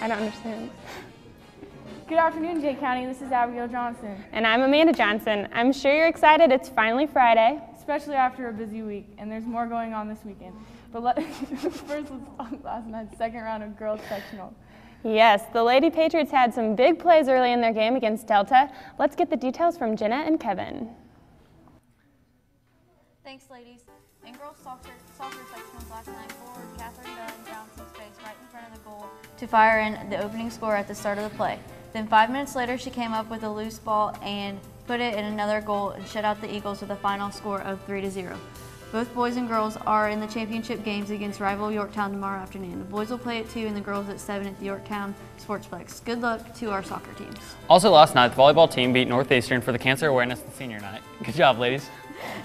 I don't understand. Good afternoon, Jay County. This is Abigail Johnson. And I'm Amanda Johnson. I'm sure you're excited. It's finally Friday. Especially after a busy week, and there's more going on this weekend. But first, let's talk last night's second round of girls sectional. Yes, the Lady Patriots had some big plays early in their game against Delta. Let's get the details from Jenna and Kevin. Thanks, ladies. In girls soccer sectionals last night, forward Catherine Dunn found some space right in front of the goal to fire in the opening score at the start of the play. Then 5 minutes later, she came up with a loose ball and put it in another goal and shut out the Eagles with a final score of 3-0. Both boys and girls are in the championship games against rival Yorktown tomorrow afternoon. The boys will play at 2 and the girls at 7 at the Yorktown Sportsplex. Good luck to our soccer teams. Also last night, the volleyball team beat Northeastern for the Cancer Awareness and Senior Night. Good job, ladies.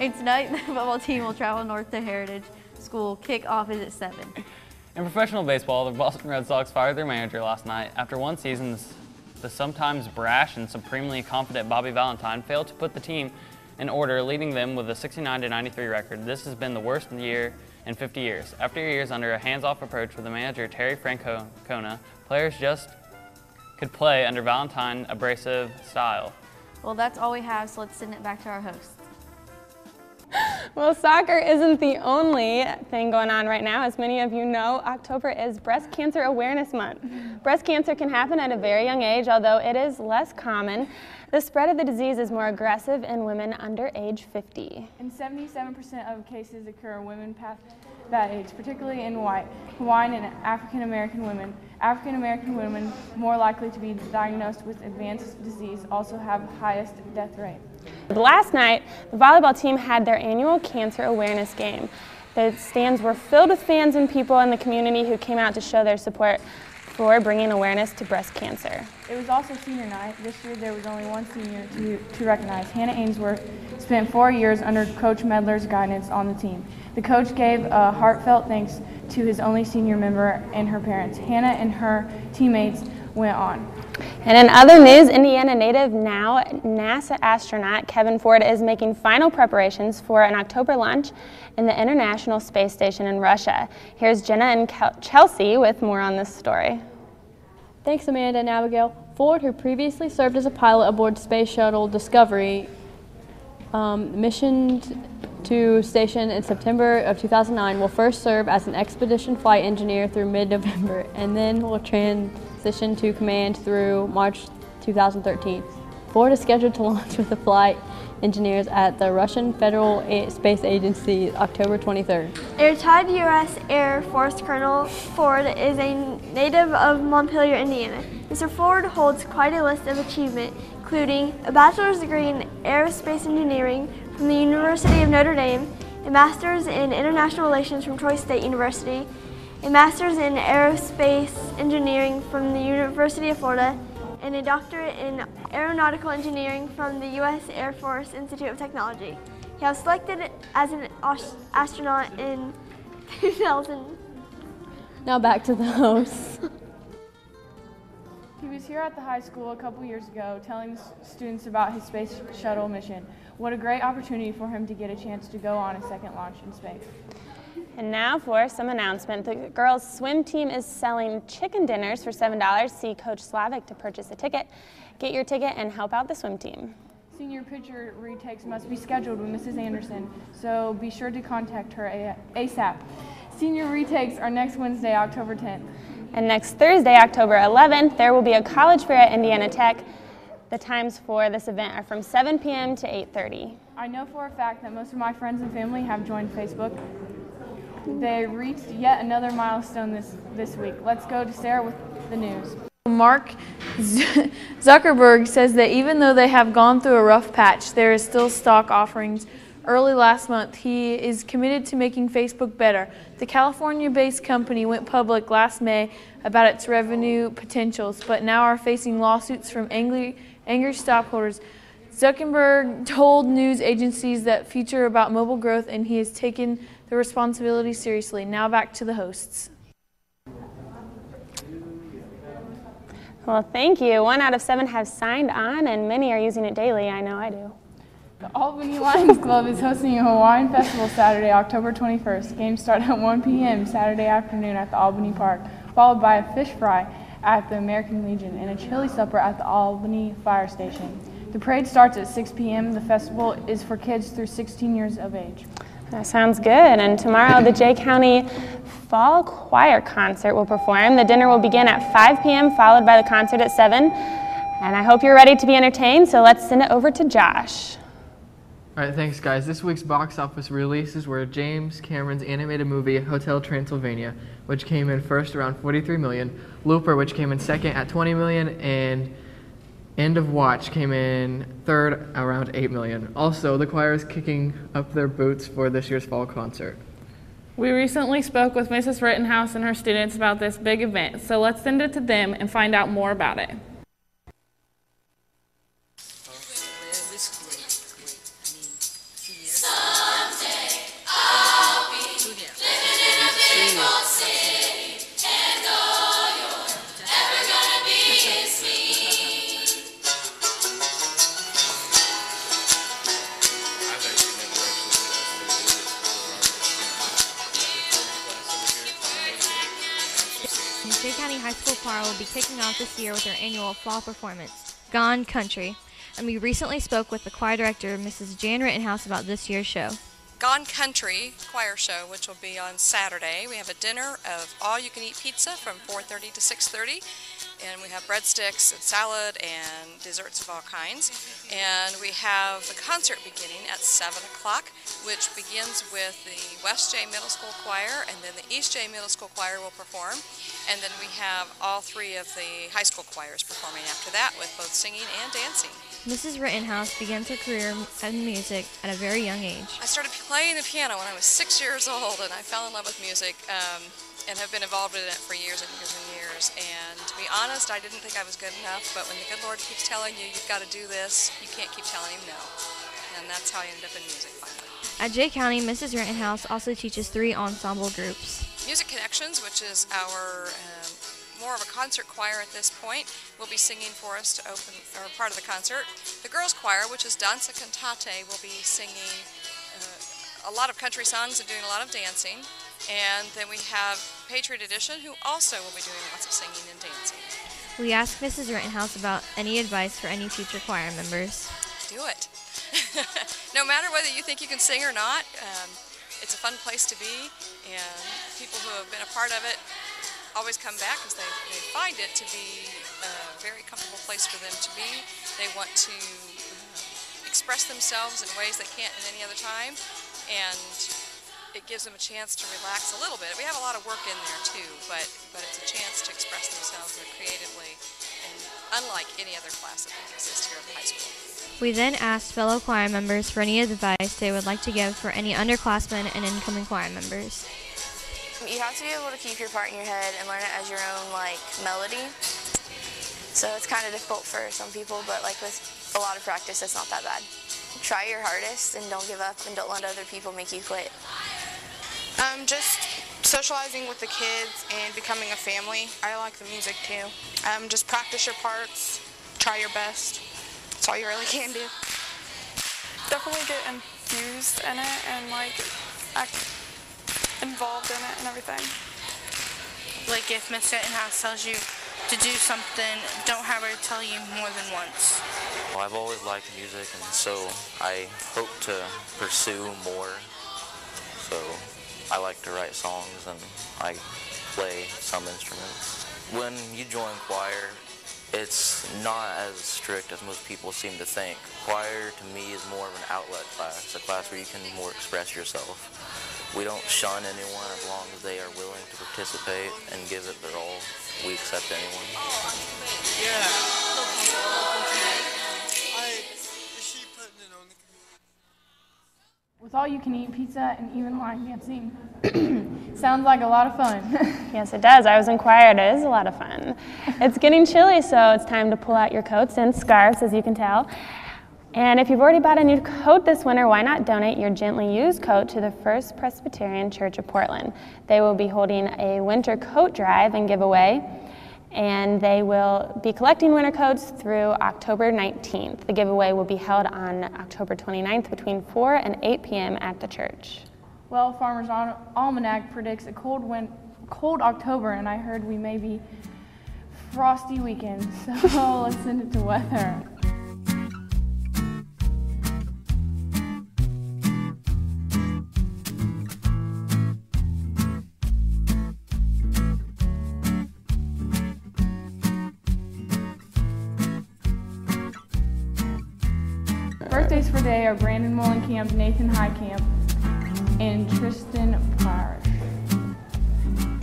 And tonight, the football team will travel north to Heritage School. Kick-off is at 7. In professional baseball, the Boston Red Sox fired their manager last night. After one season, the sometimes brash and supremely confident Bobby Valentine failed to put the team in order, leading them with a 69-93 record. This has been the worst year in 50 years. After years under a hands-off approach with the manager Terry Francona, players just could play under Valentine's abrasive style. Well, that's all we have, so let's send it back to our hosts. Well, soccer isn't the only thing going on right now. As many of you know, October is Breast Cancer Awareness Month. Breast cancer can happen at a very young age, although it is less common. The spread of the disease is more aggressive in women under age 50. And 77% of cases occur in women past that age, particularly in Hawaiian and African American women. African American women, more likely to be diagnosed with advanced disease, also have the highest death rate. Last night, the volleyball team had their annual cancer awareness game. The stands were filled with fans and people in the community who came out to show their support for bringing awareness to breast cancer. It was also senior night. This year there was only one senior to recognize. Hannah Ainsworth spent 4 years under Coach Medler's guidance on the team. The coach gave a heartfelt thanks to his only senior member and her parents. Hannah and her teammates went on. And in other news, Indiana native, now NASA astronaut Kevin Ford is making final preparations for an October launch in the International Space Station in Russia. Here's Jenna and Chelsea with more on this story. Thanks, Amanda and Abigail. Ford, who previously served as a pilot aboard Space Shuttle Discovery, missioned to station in September of 2009, will first serve as an expedition flight engineer through mid-November, and then will transition to command through March 2013. Ford is scheduled to launch with the flight engineers at the Russian Federal Space Agency October 23rd. A retired U.S. Air Force Colonel, Ford is a native of Montpelier, Indiana. Mr. Ford holds quite a list of achievement, including a bachelor's degree in aerospace engineering from the University of Notre Dame, a master's in international relations from Troy State University, a master's in aerospace engineering from the University of Florida, and a doctorate in aeronautical engineering from the U.S. Air Force Institute of Technology. He was selected as an astronaut in 2000. Now back to the hosts. He was here at the high school a couple years ago telling the students about his space shuttle mission. What a great opportunity for him to get a chance to go on a second launch in space. And now for some announcement. The girls' swim team is selling chicken dinners for $7. See Coach Slavic to purchase a ticket. Get your ticket and help out the swim team. Senior picture retakes must be scheduled with Mrs. Anderson, so be sure to contact her ASAP. Senior retakes are next Wednesday, October 10th. And next Thursday, October 11th, there will be a college fair at Indiana Tech. The times for this event are from 7 p.m. to 8:30. I know for a fact that most of my friends and family have joined Facebook. They reached yet another milestone this week. Let's go to Sarah with the news. Mark Zuckerberg says that even though they have gone through a rough patch, there is still stock offerings. Early last month, he is committed to making Facebook better. The California-based company went public last May about its revenue potentials, but now are facing lawsuits from angry stockholders. Zuckerberg told news agencies that future about mobile growth, and he has taken the responsibility seriously. Now back to the hosts. Well, thank you. 1 out of 7 have signed on, and many are using it daily. I know I do. The Albany Lions Club is hosting a Hawaiian Festival Saturday, October 21st. Games start at 1 p.m. Saturday afternoon at the Albany Park, followed by a fish fry at the American Legion and a chili supper at the Albany Fire Station. The parade starts at 6 p.m. The festival is for kids through 16 years of age. That sounds good. And tomorrow, the Jay County Fall Choir Concert will perform. The dinner will begin at 5 p.m., followed by the concert at 7. And I hope you're ready to be entertained, so let's send it over to Josh. All right, thanks, guys. This week's box office releases were James Cameron's animated movie Hotel Transylvania, which came in first around $43 million, Looper, which came in second at $20 million, and End of Watch came in third around $8 million. Also, the choir is kicking up their boots for this year's fall concert. We recently spoke with Mrs. Rittenhouse and her students about this big event, so let's send it to them and find out more about it. Jay County High School Choir will be kicking off this year with their annual fall performance, Gone Country, and we recently spoke with the choir director, Mrs. Jan Rittenhouse, about this year's show. Gone Country choir show, which will be on Saturday. We have a dinner of all-you-can-eat pizza from 4:30 to 6:30, and we have breadsticks and salad and desserts of all kinds. And we have the concert beginning at 7 o'clock, which begins with the West Jay Middle School Choir, and then the East Jay Middle School Choir will perform. And then we have all three of the high school choirs performing after that, with both singing and dancing. Mrs. Rittenhouse began her career in music at a very young age. I started playing the piano when I was 6 years old, and I fell in love with music and have been involved in it for years and years and years. And to be honest, I didn't think I was good enough, but when the good Lord keeps telling you, you've got to do this, you can't keep telling him no. And that's how I ended up in music finally. At Jay County, Mrs. Rittenhouse also teaches 3 ensemble groups. Music Connections, which is our more of a concert choir at this point, will be singing for us to open, or part of the concert. The girls' choir, which is Danza Cantate, will be singing a lot of country songs and doing a lot of dancing. And then we have Patriot Edition, who also will be doing lots of singing and dancing. We asked Mrs. Rittenhouse about any advice for any future choir members. Do it. No matter whether you think you can sing or not, it's a fun place to be, and people who have been a part of it always come back because they find it to be a very comfortable place for them to be. They want to express themselves in ways they can't in any other time, and it gives them a chance to relax a little bit. We have a lot of work in there too, but it's a chance to express themselves creatively, and unlike any other class that exists here at the high school. We then asked fellow choir members for any advice they would like to give for any underclassmen and incoming choir members. You have to be able to keep your part in your head and learn it as your own melody. So it's kind of difficult for some people, but with a lot of practice, it's not that bad. Try your hardest and don't give up, and don't let other people make you quit. Just socializing with the kids and becoming a family. I like the music too. Just practice your parts, try your best. That's all you really can do. Definitely get infused in it and act involved in it and everything. If Miss Rittenhouse tells you to do something, don't have her tell you more than once. Well, I've always liked music, and so I hope to pursue more. So I like to write songs, and I play some instruments. When you join choir, it's not as strict as most people seem to think. Choir, to me, is more of an outlet class, a class where you can more express yourself. We don't shun anyone as long as they are willing to participate and give it their all. We accept anyone. With all-you-can-eat pizza and even line dancing, sounds like a lot of fun. Yes, it does. I was in choir. It is a lot of fun. It's getting chilly, so it's time to pull out your coats and scarves, as you can tell. And if you've already bought a new coat this winter, why not donate your gently used coat to the First Presbyterian Church of Portland? They will be holding a winter coat drive and giveaway, and they will be collecting winter coats through October 19th. The giveaway will be held on October 29th between 4 and 8 p.m. at the church. Well, Farmer's Almanac predicts a cold October, and I heard we may be frosty weekend, so let's send it to weather. Birthdays for today are Brandon Mullenkamp, Nathan Highcamp, and Tristan Parrish.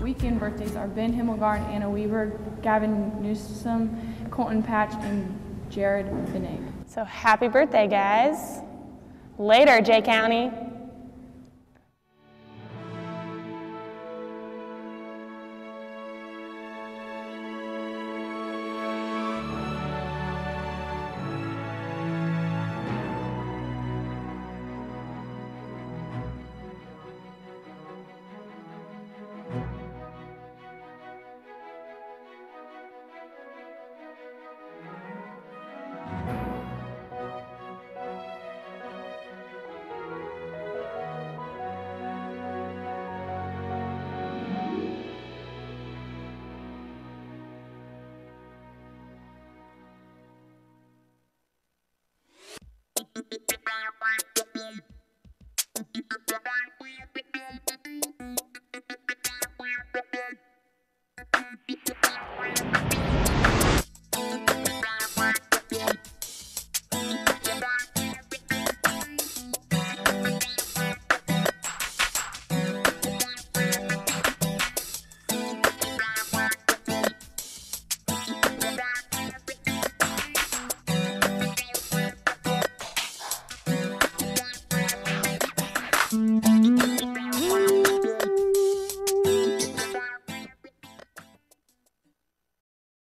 Weekend birthdays are Ben Himmelgarn, Anna Weber, Gavin Newsom, Colton Patch, and Jared Benig. So happy birthday, guys. Later, Jay County. Mm-hmm.